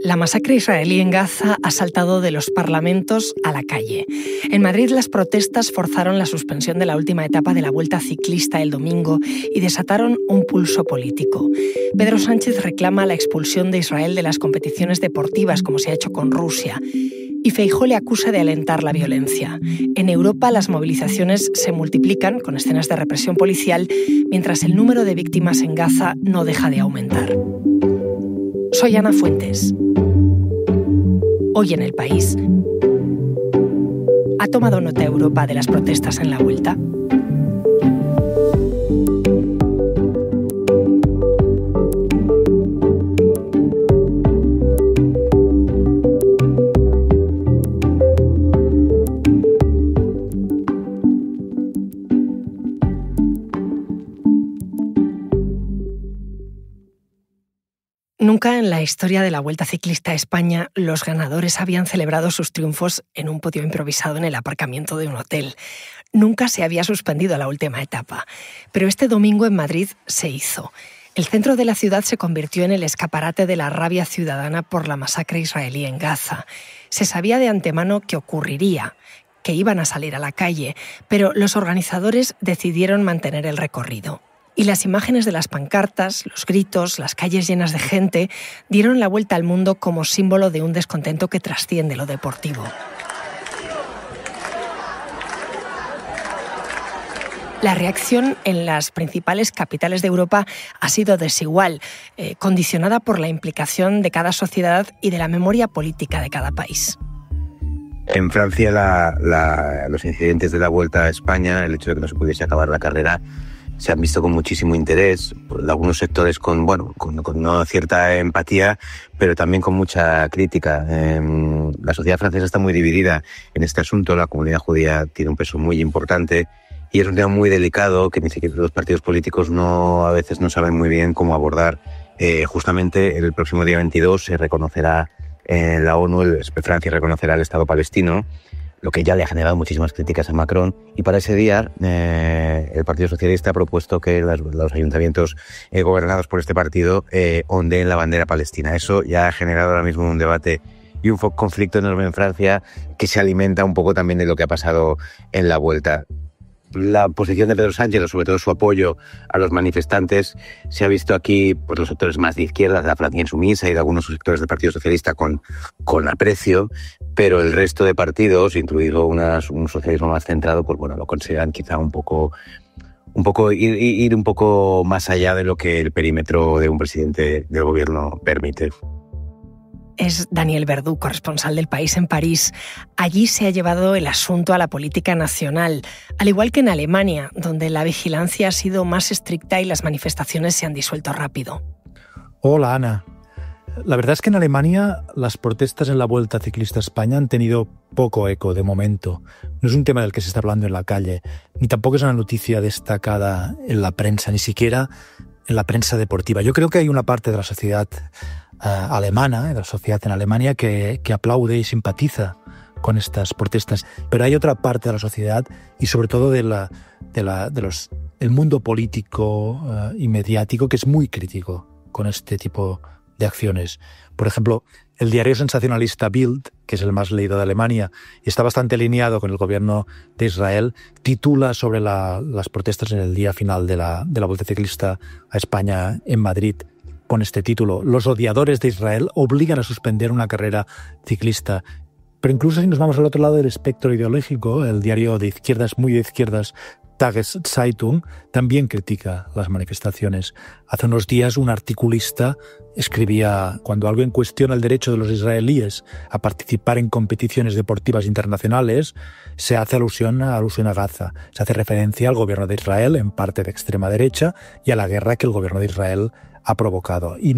La masacre israelí en Gaza ha saltado de los parlamentos a la calle. En Madrid, las protestas forzaron la suspensión de la última etapa de la Vuelta Ciclista el domingo y desataron un pulso político. Pedro Sánchez reclama la expulsión de Israel de las competiciones deportivas, como se ha hecho con Rusia. Y Feijóo le acusa de alentar la violencia. En Europa, las movilizaciones se multiplican con escenas de represión policial, mientras el número de víctimas en Gaza no deja de aumentar. Soy Ana Fuentes. Hoy en El País. ¿Ha tomado nota Europa de las protestas en la Vuelta? Nunca en la historia de la Vuelta Ciclista a España los ganadores habían celebrado sus triunfos en un podio improvisado en el aparcamiento de un hotel. Nunca se había suspendido la última etapa. Pero este domingo en Madrid se hizo. El centro de la ciudad se convirtió en el escaparate de la rabia ciudadana por la masacre israelí en Gaza. Se sabía de antemano que ocurriría, que iban a salir a la calle, pero los organizadores decidieron mantener el recorrido. Y las imágenes de las pancartas, los gritos, las calles llenas de gente, dieron la vuelta al mundo como símbolo de un descontento que trasciende lo deportivo. La reacción en las principales capitales de Europa ha sido desigual, condicionada por la implicación de cada sociedad y de la memoria política de cada país. En Francia, los incidentes de la Vuelta a España, el hecho de que no se pudiese acabar la carrera, se han visto con muchísimo interés, por algunos sectores con una cierta empatía, pero también con mucha crítica. La sociedad francesa está muy dividida en este asunto, la comunidad judía tiene un peso muy importante y es un tema muy delicado que ni siquiera los partidos políticos a veces no saben muy bien cómo abordar. Justamente el próximo día 22 se reconocerá en la ONU, Francia reconocerá el Estado palestino, lo que ya le ha generado muchísimas críticas a Macron. Y para ese día, el Partido Socialista ha propuesto que los ayuntamientos gobernados por este partido ondeen la bandera palestina. Eso ya ha generado ahora mismo un debate y un conflicto enorme en Francia que se alimenta un poco también de lo que ha pasado en la Vuelta. La posición de Pedro Sánchez, o sobre todo su apoyo a los manifestantes, se ha visto aquí por los sectores más de izquierda, de la Francia Insumisa y de algunos sectores del Partido Socialista con aprecio, pero el resto de partidos, incluido un socialismo más centrado, pues bueno, lo consideran quizá ir un poco más allá de lo que el perímetro de un presidente del gobierno permite. Es Daniel Verdú, corresponsal del País en París. Allí se ha llevado el asunto a la política nacional, al igual que en Alemania, donde la vigilancia ha sido más estricta y las manifestaciones se han disuelto rápido. Hola, Ana. La verdad es que en Alemania las protestas en la Vuelta Ciclista a España han tenido poco eco de momento. No es un tema del que se está hablando en la calle, ni tampoco es una noticia destacada en la prensa, ni siquiera en la prensa deportiva. Yo creo que hay una parte de la sociedad alemana, de la sociedad en Alemania, que aplaude y simpatiza con estas protestas. Pero hay otra parte de la sociedad y sobre todo del mundo político y mediático que es muy crítico con este tipo de acciones. Por ejemplo, el diario sensacionalista Bild, que es el más leído de Alemania y está bastante alineado con el gobierno de Israel, titula sobre las protestas en el día final de la Vuelta Ciclista a España en Madrid. Pone este título: los odiadores de Israel obligan a suspender una carrera ciclista. Pero incluso si nos vamos al otro lado del espectro ideológico, el diario de izquierdas, muy de izquierdas, Tageszeitung, también critica las manifestaciones. Hace unos días un articulista escribía: cuando alguien cuestiona el derecho de los israelíes a participar en competiciones deportivas internacionales, se hace alusión a Gaza. Se hace referencia al gobierno de Israel, en parte de extrema derecha, y a la guerra que el gobierno de Israel ha provocado. Y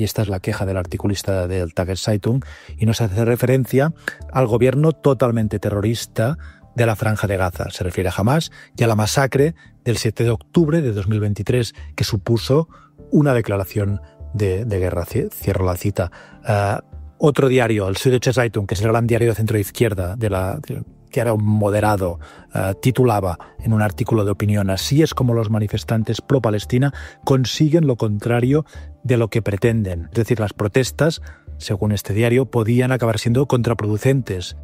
esta es la queja del articulista del Tageszeitung, y no se hace referencia al gobierno totalmente terrorista de la Franja de Gaza. Se refiere a Hamás y a la masacre del 7 de octubre de 2023, que supuso una declaración de guerra. Cierro la cita. Otro diario, el Süddeutsche Zeitung, que es el gran diario de centro-izquierda, que era un moderado, titulaba en un artículo de opinión: así es como los manifestantes pro-Palestina consiguen lo contrario de lo que pretenden. Es decir, las protestas según este diario, podían acabar siendo contraproducentes.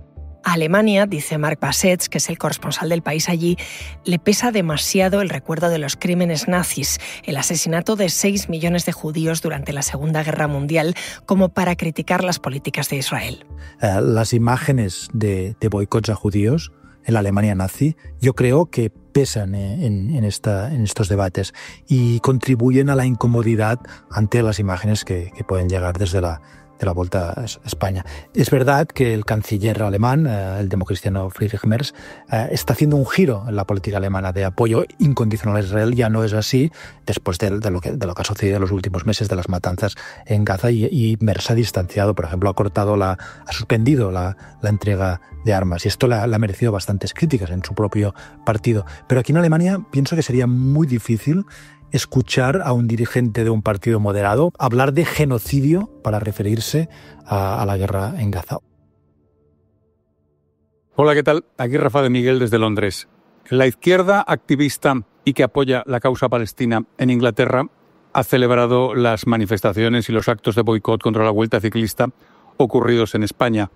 A Alemania, dice Marc Bassets, que es el corresponsal del país allí, le pesa demasiado el recuerdo de los crímenes nazis, el asesinato de 6 millones de judíos durante la Segunda Guerra Mundial, como para criticar las políticas de Israel. Las imágenes de boicots a judíos en la Alemania nazi, yo creo que pesan en estos debates y contribuyen a la incomodidad ante las imágenes que pueden llegar desde la Vuelta a España. Es verdad que el canciller alemán, el democristiano Friedrich Merz, está haciendo un giro en la política alemana de apoyo incondicional a Israel. Ya no es así después de lo que ha sucedido en los últimos meses de las matanzas en Gaza, y Merz ha distanciado, por ejemplo, ha suspendido la entrega de armas, y esto le ha merecido bastantes críticas en su propio partido. Pero aquí en Alemania pienso que sería muy difícil escuchar a un dirigente de un partido moderado hablar de genocidio para referirse a la guerra en Gaza. Hola, ¿qué tal? Aquí Rafa de Miguel desde Londres. La izquierda activista y que apoya la causa palestina en Inglaterra ha celebrado las manifestaciones y los actos de boicot contra la Vuelta Ciclista ocurridos en España.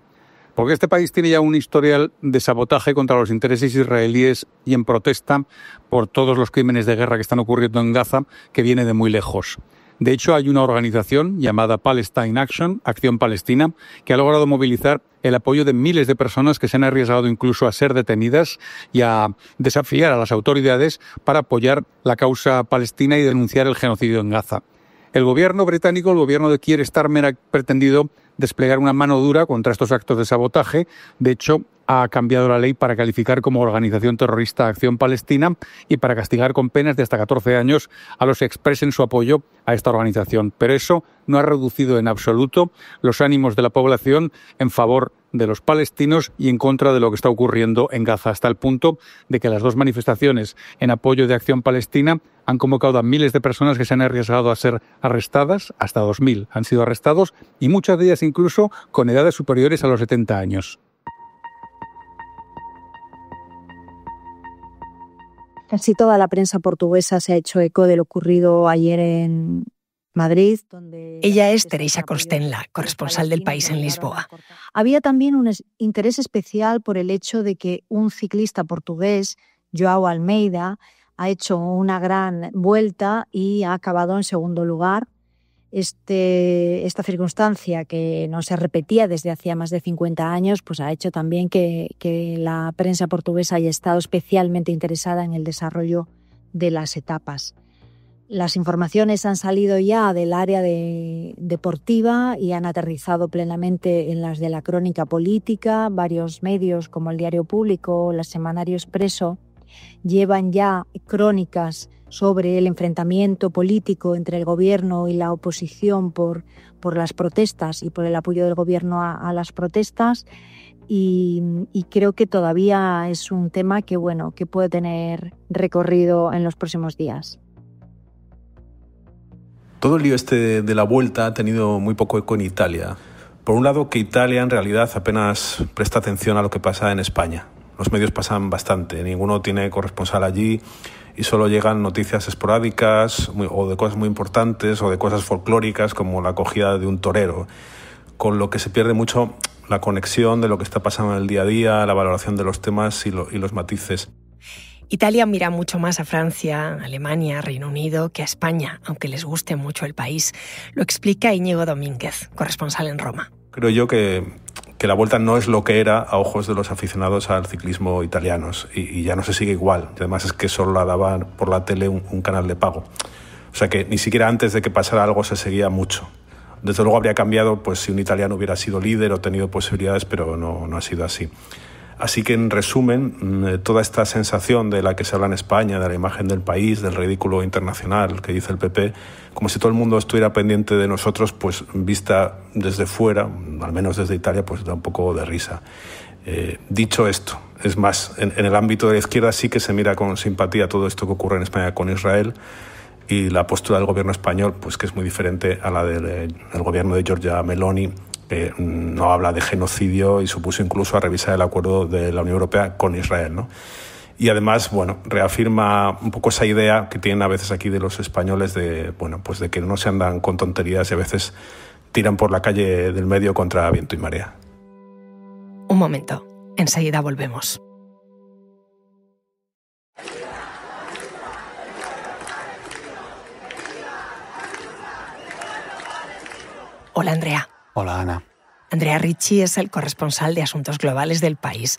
Porque este país tiene ya un historial de sabotaje contra los intereses israelíes y en protesta por todos los crímenes de guerra que están ocurriendo en Gaza, que viene de muy lejos. De hecho, hay una organización llamada Palestine Action, Acción Palestina, que ha logrado movilizar el apoyo de miles de personas que se han arriesgado incluso a ser detenidas y a desafiar a las autoridades para apoyar la causa palestina y denunciar el genocidio en Gaza. El gobierno británico, el gobierno de Keir Starmer, ha pretendido desplegar una mano dura contra estos actos de sabotaje. De hecho, ha cambiado la ley para calificar como organización terrorista a Acción Palestina y para castigar con penas de hasta 14 años a los que expresen su apoyo a esta organización. Pero eso no ha reducido en absoluto los ánimos de la población en favor de los palestinos y en contra de lo que está ocurriendo en Gaza, hasta el punto de que las dos manifestaciones en apoyo de Acción Palestina han convocado a miles de personas que se han arriesgado a ser arrestadas, hasta 2.000 han sido arrestados, y muchas de ellas incluso con edades superiores a los 70 años. Casi toda la prensa portuguesa se ha hecho eco de lo ocurrido ayer en Madrid, donde... Ella es Teresa Costenla, corresponsal del país en Lisboa. Había también un interés especial por el hecho de que un ciclista portugués, João Almeida, ha hecho una gran vuelta y ha acabado en segundo lugar. Esta circunstancia, que no se repetía desde hacía más de 50 años, pues ha hecho también que la prensa portuguesa haya estado especialmente interesada en el desarrollo de las etapas. Las informaciones han salido ya del área deportiva y han aterrizado plenamente en las de la crónica política. Varios medios como el Diario Público o el Semanario Expreso llevan ya crónicas sobre el enfrentamiento político entre el gobierno y la oposición por las protestas y por el apoyo del gobierno a las protestas, y creo que todavía es un tema que puede tener recorrido en los próximos días. Todo el lío de la Vuelta ha tenido muy poco eco en Italia. Por un lado, que Italia en realidad apenas presta atención a lo que pasa en España. Los medios pasan bastante, ninguno tiene corresponsal allí y solo llegan noticias esporádicas o de cosas muy importantes o de cosas folclóricas como la acogida de un torero, con lo que se pierde mucho la conexión de lo que está pasando en el día a día, la valoración de los temas y los matices. Italia mira mucho más a Francia, Alemania, Reino Unido que a España, aunque les guste mucho el país. Lo explica Íñigo Domínguez, corresponsal en Roma. Creo yo que la Vuelta no es lo que era a ojos de los aficionados al ciclismo italianos y ya no se sigue igual. Además es que solo la daba por la tele un canal de pago. O sea que ni siquiera antes de que pasara algo se seguía mucho. Desde luego habría cambiado pues si un italiano hubiera sido líder o tenido posibilidades, pero no ha sido así. Así que, en resumen, toda esta sensación de la que se habla en España, de la imagen del país, del ridículo internacional que dice el PP, como si todo el mundo estuviera pendiente de nosotros, pues vista desde fuera, al menos desde Italia, pues da un poco de risa. Dicho esto, es más, en el ámbito de la izquierda sí que se mira con simpatía todo esto que ocurre en España con Israel, y la postura del gobierno español, pues que es muy diferente a la del gobierno de Giorgia Meloni, que no habla de genocidio y supuso incluso a revisar el acuerdo de la Unión Europea con Israel, ¿no? Y además, reafirma un poco esa idea que tienen a veces aquí de los españoles de que no se andan con tonterías y a veces tiran por la calle del medio contra viento y marea. Un momento, enseguida volvemos. Hola, Andrea. Hola, Ana. Andrea Ricci es el corresponsal de Asuntos Globales del País.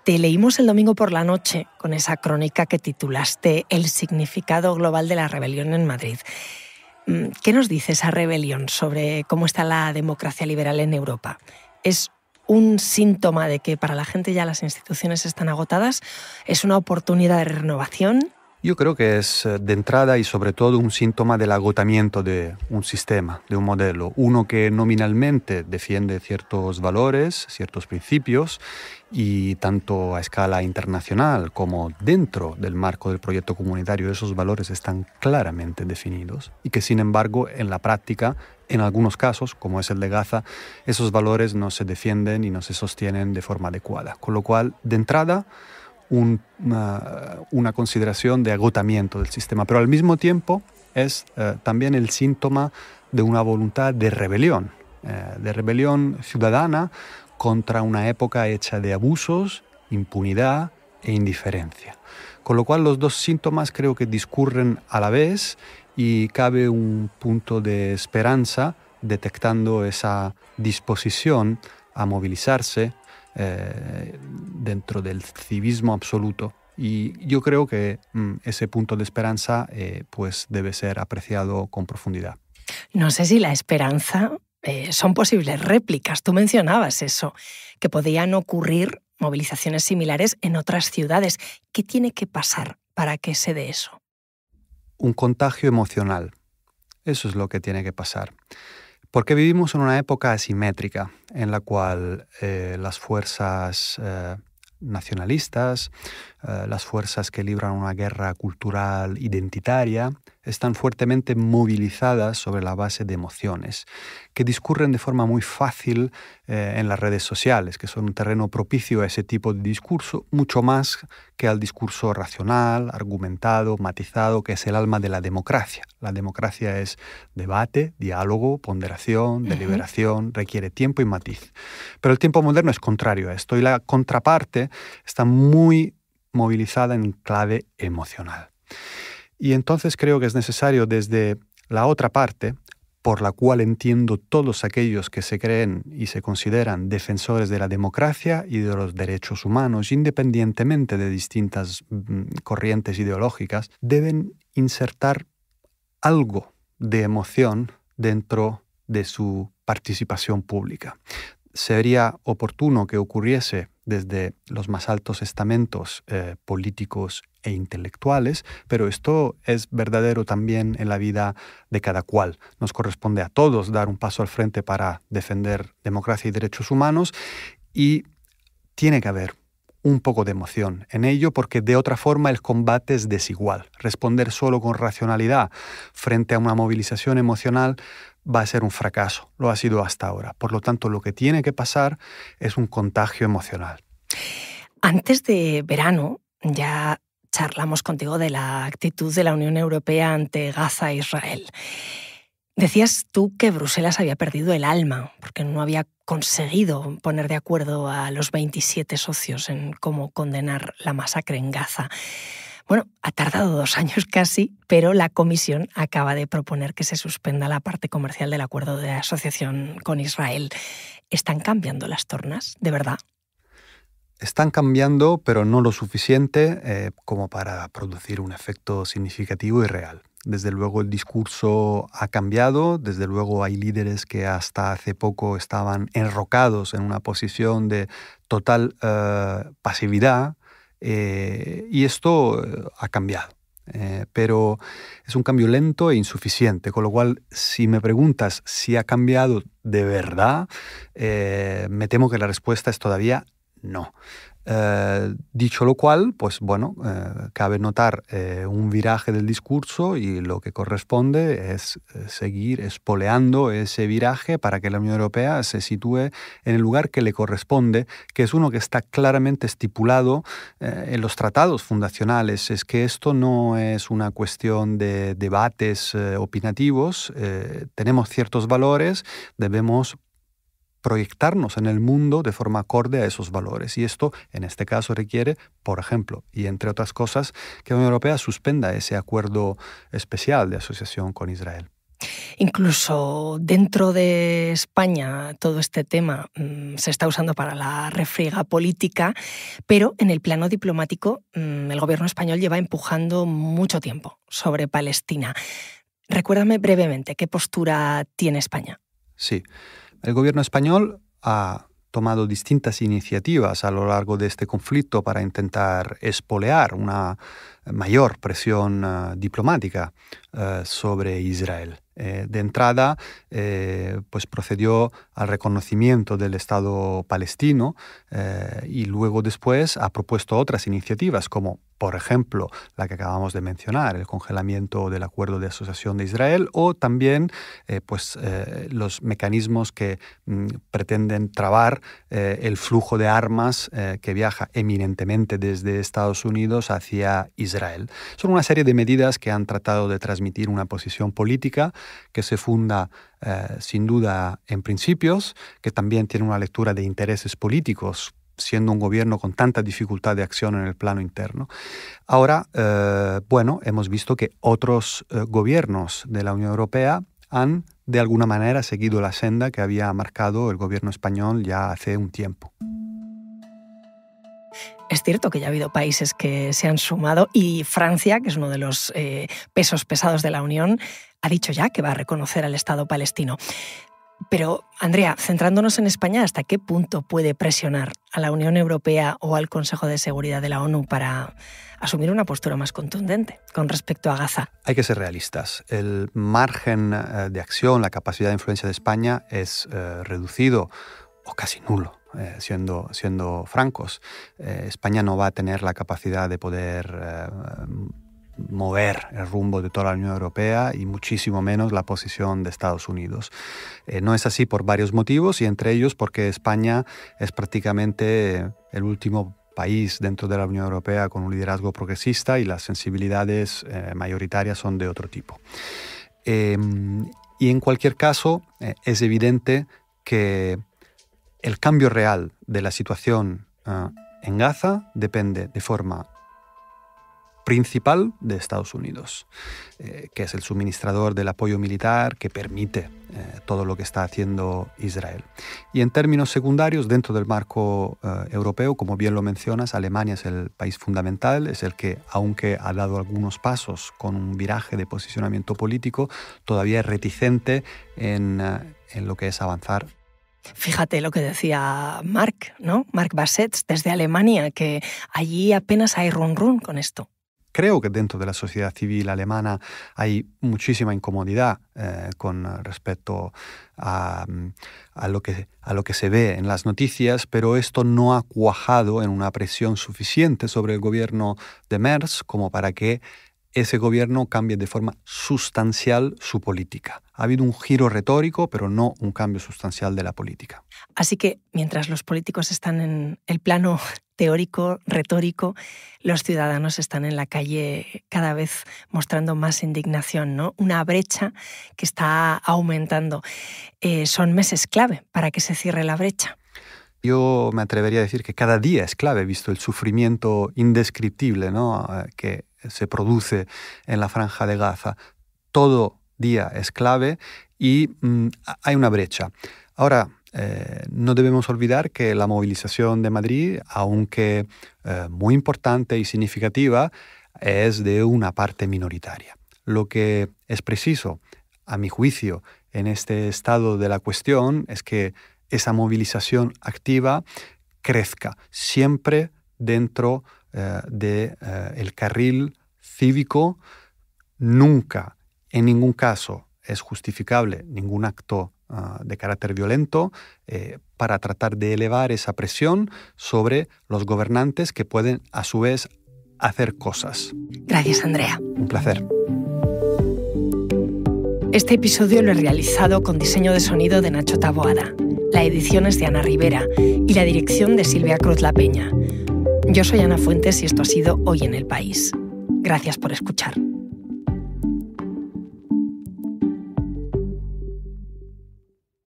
Te leímos el domingo por la noche con esa crónica que titulaste El significado global de la rebelión en Madrid. ¿Qué nos dice esa rebelión sobre cómo está la democracia liberal en Europa? ¿Es un síntoma de que para la gente ya las instituciones están agotadas? ¿Es una oportunidad de renovación? Yo creo que es de entrada y sobre todo un síntoma del agotamiento de un sistema, de un modelo. Uno que nominalmente defiende ciertos valores, ciertos principios, y tanto a escala internacional como dentro del marco del proyecto comunitario esos valores están claramente definidos y que sin embargo en la práctica, en algunos casos, como es el de Gaza, esos valores no se defienden y no se sostienen de forma adecuada. Con lo cual, de entrada, una consideración de agotamiento del sistema, pero al mismo tiempo es también el síntoma de una voluntad de rebelión ciudadana contra una época hecha de abusos, impunidad e indiferencia. Con lo cual los dos síntomas creo que discurren a la vez y cabe un punto de esperanza detectando esa disposición a movilizarse dentro del civismo absoluto. Y yo creo que ese punto de esperanza pues debe ser apreciado con profundidad. No sé si la esperanza son posibles réplicas. Tú mencionabas eso, que podían ocurrir movilizaciones similares en otras ciudades. ¿Qué tiene que pasar para que se dé eso? Un contagio emocional. Eso es lo que tiene que pasar. Porque vivimos en una época asimétrica en la cual las fuerzas nacionalistas, las fuerzas que libran una guerra cultural identitaria, están fuertemente movilizadas sobre la base de emociones, que discurren de forma muy fácil en las redes sociales, que son un terreno propicio a ese tipo de discurso, mucho más que al discurso racional, argumentado, matizado, que es el alma de la democracia. La democracia es debate, diálogo, ponderación, deliberación, requiere tiempo y matiz. Pero el tiempo moderno es contrario a esto y la contraparte está muy movilizada en clave emocional. Y entonces creo que es necesario desde la otra parte, por la cual entiendo todos aquellos que se creen y se consideran defensores de la democracia y de los derechos humanos, independientemente de distintas corrientes ideológicas, deben insertar algo de emoción dentro de su participación pública. Sería oportuno que ocurriese desde los más altos estamentos políticos e intelectuales, pero esto es verdadero también en la vida de cada cual. Nos corresponde a todos dar un paso al frente para defender democracia y derechos humanos y tiene que haber un poco de emoción en ello porque de otra forma el combate es desigual. Responder solo con racionalidad frente a una movilización emocional va a ser un fracaso, lo ha sido hasta ahora. Por lo tanto, lo que tiene que pasar es un contagio emocional. Antes de verano ya charlamos contigo de la actitud de la Unión Europea ante Gaza e Israel. Decías tú que Bruselas había perdido el alma porque no había conseguido poner de acuerdo a los 27 socios en cómo condenar la masacre en Gaza. Bueno, ha tardado 2 años casi, pero la Comisión acaba de proponer que se suspenda la parte comercial del acuerdo de asociación con Israel. ¿Están cambiando las tornas, de verdad? Están cambiando, pero no lo suficiente como para producir un efecto significativo y real. Desde luego el discurso ha cambiado, desde luego hay líderes que hasta hace poco estaban enrocados en una posición de total pasividad, y esto ha cambiado. Pero es un cambio lento e insuficiente, con lo cual si me preguntas si ha cambiado de verdad, me temo que la respuesta es todavía no. Dicho lo cual, pues bueno, cabe notar un viraje del discurso y lo que corresponde es seguir espoleando ese viraje para que la Unión Europea se sitúe en el lugar que le corresponde, que es uno que está claramente estipulado en los tratados fundacionales. Es que esto no es una cuestión de debates opinativos, tenemos ciertos valores, debemos proyectarnos en el mundo de forma acorde a esos valores. Y esto, en este caso, requiere, por ejemplo, y entre otras cosas, que la Unión Europea suspenda ese acuerdo especial de asociación con Israel. Incluso dentro de España todo este tema se está usando para la refriega política, pero en el plano diplomático el gobierno español lleva empujando mucho tiempo sobre Palestina. Recuérdame brevemente, ¿qué postura tiene España? Sí. El gobierno español ha tomado distintas iniciativas a lo largo de este conflicto para intentar espolear una mayor presión diplomática sobre Israel. De entrada, pues procedió al reconocimiento del Estado palestino y luego después ha propuesto otras iniciativas como, por ejemplo, la que acabamos de mencionar, el congelamiento del Acuerdo de Asociación de Israel o también los mecanismos que pretenden trabar el flujo de armas que viaja eminentemente desde Estados Unidos hacia Israel. Son una serie de medidas que han tratado de transmitir una posición política que se funda sin duda en principios, que también tiene una lectura de intereses políticos, siendo un gobierno con tanta dificultad de acción en el plano interno. Ahora, hemos visto que otros gobiernos de la Unión Europea han, de alguna manera, seguido la senda que había marcado el gobierno español ya hace un tiempo. Es cierto que ya ha habido países que se han sumado y Francia, que es uno de los pesos pesados de la Unión, ha dicho ya que va a reconocer al Estado palestino. Pero, Andrea, centrándonos en España, ¿hasta qué punto puede presionar a la Unión Europea o al Consejo de Seguridad de la ONU para asumir una postura más contundente con respecto a Gaza? Hay que ser realistas. El margen de acción, la capacidad de influencia de España es reducido o casi nulo. Siendo francos, España no va a tener la capacidad de poder mover el rumbo de toda la Unión Europea y muchísimo menos la posición de Estados Unidos. No es así por varios motivos y entre ellos porque España es prácticamente el último país dentro de la Unión Europea con un liderazgo progresista y las sensibilidades mayoritarias son de otro tipo. Y en cualquier caso, es evidente que el cambio real de la situación en Gaza depende de forma principal de Estados Unidos, que es el suministrador del apoyo militar que permite todo lo que está haciendo Israel. Y en términos secundarios, dentro del marco europeo, como bien lo mencionas, Alemania es el país fundamental, es el que, aunque ha dado algunos pasos con un viraje de posicionamiento político, todavía es reticente en lo que es avanzar. Fíjate lo que decía Marc, ¿no? Marc Bassets desde Alemania, que allí apenas hay run con esto. Creo que dentro de la sociedad civil alemana hay muchísima incomodidad con respecto a lo que se ve en las noticias, pero esto no ha cuajado en una presión suficiente sobre el gobierno de Merz como para que ese gobierno cambie de forma sustancial su política. Ha habido un giro retórico, pero no un cambio sustancial de la política. Así que, mientras los políticos están en el plano teórico, retórico, los ciudadanos están en la calle cada vez mostrando más indignación, ¿no? Una brecha que está aumentando. Son meses clave para que se cierre la brecha. Yo me atrevería a decir que cada día es clave, visto el sufrimiento indescriptible, ¿no?, que se produce en la Franja de Gaza. Todo día es clave y hay una brecha. Ahora, no debemos olvidar que la movilización de Madrid, aunque muy importante y significativa, es de una parte minoritaria. Lo que es preciso, a mi juicio, en este estado de la cuestión es que esa movilización activa crezca siempre dentro del carril cívico. Nunca, en ningún caso, es justificable ningún acto de carácter violento para tratar de elevar esa presión sobre los gobernantes que pueden a su vez hacer cosas. Gracias, Andrea. Un placer. Este episodio lo he realizado con diseño de sonido de Nacho Taboada. La edición es de Ana Rivera y la dirección de Silvia Cruz La Peña. Yo soy Ana Fuentes y esto ha sido Hoy en el País. Gracias por escuchar.